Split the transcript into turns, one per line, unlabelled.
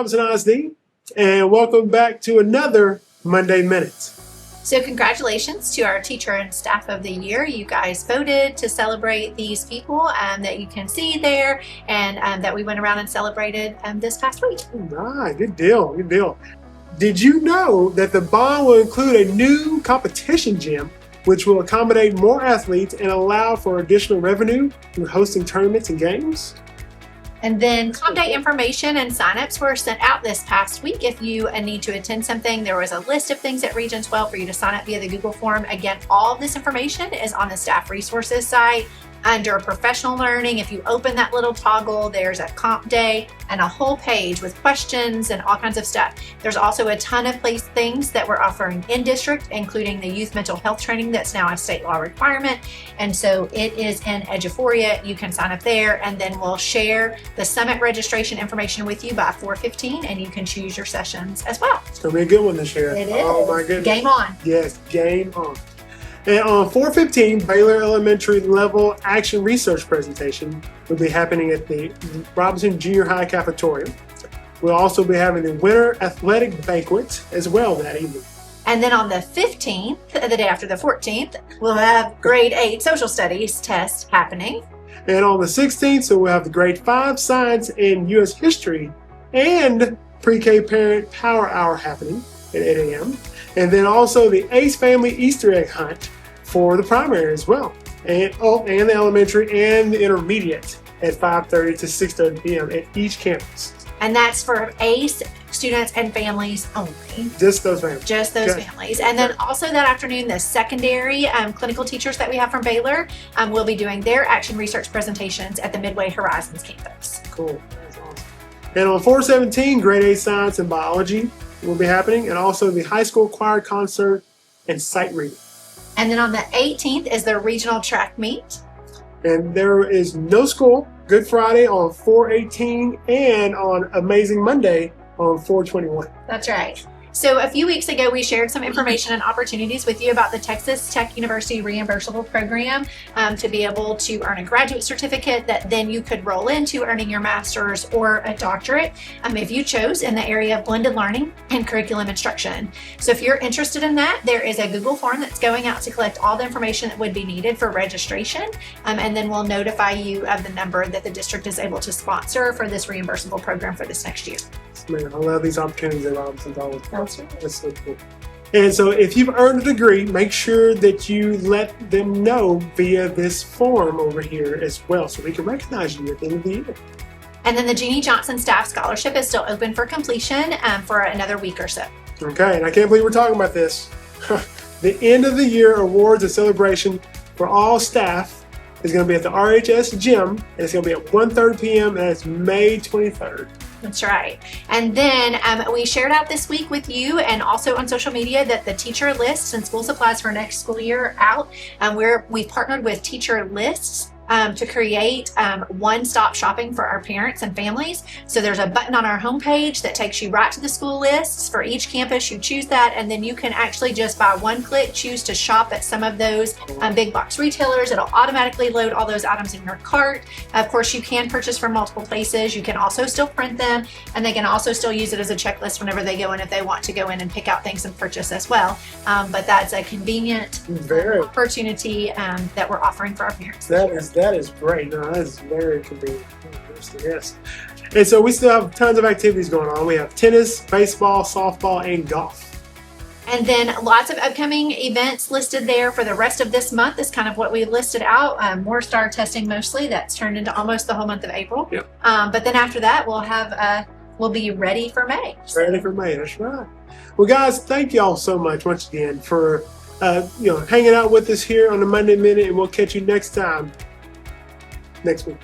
Robinson ISD, and welcome back to another Monday Minutes.
So congratulations to our Teacher and Staff of the Year. You guys voted to celebrate these people that you can see there, and that we went around and celebrated this past week.
All right, good deal, good deal. Did you know that the bond will include a new competition gym, which will accommodate more athletes and allow for additional revenue through hosting tournaments and games?
And then Comp Day information and signups were sent out this past week. If you need to attend something, there was a list of things at Region 12 for you to sign up via the Google form. Again, all of this information is on the staff resources site. Under professional learning, if you open that little toggle, there's a Comp Day and a whole page with questions and all kinds of stuff. There's also a ton of things that we're offering in district, including the youth mental health training that's now a state law requirement. And so it is in Eduphoria. You can sign up there, and then we'll share the summit registration information with you by 4:15, and you can choose your sessions as well.
It's going to be a good one this year.
It is.
Oh my goodness.
Game on.
Yes, game on. And on 4:15, Baylor Elementary Level Action Research Presentation will be happening at the Robinson Junior High Cafeteria. We'll also be having the Winter Athletic Banquet as well that evening.
And then on the 15th, the day after the 14th, we'll have Grade 8 Social Studies test happening.
And on the 16th, so we'll have the Grade 5 Science and U.S. History and Pre-K Parent Power Hour happening at 8 a.m. And then also the Ace Family Easter Egg Hunt for the primary as well. And the elementary and the intermediate at 5:30 to 6:30 p.m. at each campus.
And that's for ACE students and families only.
Just those families.
Just those
Okay.
families. And then also that afternoon, the secondary clinical teachers that we have from Baylor will be doing their action research presentations at the Midway Horizons campus.
Cool. That's awesome. And on 4:17, Grade 8 Science and Biology will be happening, and also the high school choir concert and sight reading.
And then on the 18th is the regional track meet.
And there is no school Good Friday on 4:18 and on Amazing Monday on 4:21.
That's right. So a few weeks ago, we shared some information and opportunities with you about the Texas Tech University reimbursable program to be able to earn a graduate certificate that then you could roll into earning your master's or a doctorate if you chose in the area of blended learning and curriculum instruction. So if you're interested in that, there is a Google form that's going out to collect all the information that would be needed for registration, and then we'll notify you of the number that the district is able to sponsor for this reimbursable program for this next year.
Man, I love these opportunities at Robinson's always.
That's right.
That's so cool. And so if you've earned a degree, make sure that you let them know via this form over here as well, so we can recognize you at the end of the year.
And then the Jeannie Johnson Staff Scholarship is still open for completion for another week or so.
Okay, and I can't believe we're talking about this. The end of the year awards and celebration for all staff is going to be at the RHS gym, and it's going to be at 1:30 p.m. and it's May 23rd.
That's right. And then we shared out this week with you and also on social media that the teacher lists and school supplies for next school year are out. We've partnered with Teacher Lists to create one-stop shopping for our parents and families. So there's a button on our homepage that takes you right to the school lists for each campus. You choose that, and then you can actually just by one click choose to shop at some of those big box retailers. It'll automatically load all those items in your cart. Of course, you can purchase from multiple places. You can also still print them, and they can also still use it as a checklist whenever they go in if they want to go in and pick out things and purchase as well. But that's a convenient opportunity that we're offering for our parents.
That is great. No, that is very convenient. Yes. And so we still have tons of activities going on. We have tennis, baseball, softball, and golf.
And then lots of upcoming events listed there for the rest of this month is kind of what we listed out. More STAR testing mostly. That's turned into almost the whole month of April.
Yep.
But then after that, we'll be ready for May.
Ready for May. That's right. Well, guys, thank you all so much once again for hanging out with us here on the Monday Minute, and we'll catch you next time. Next week.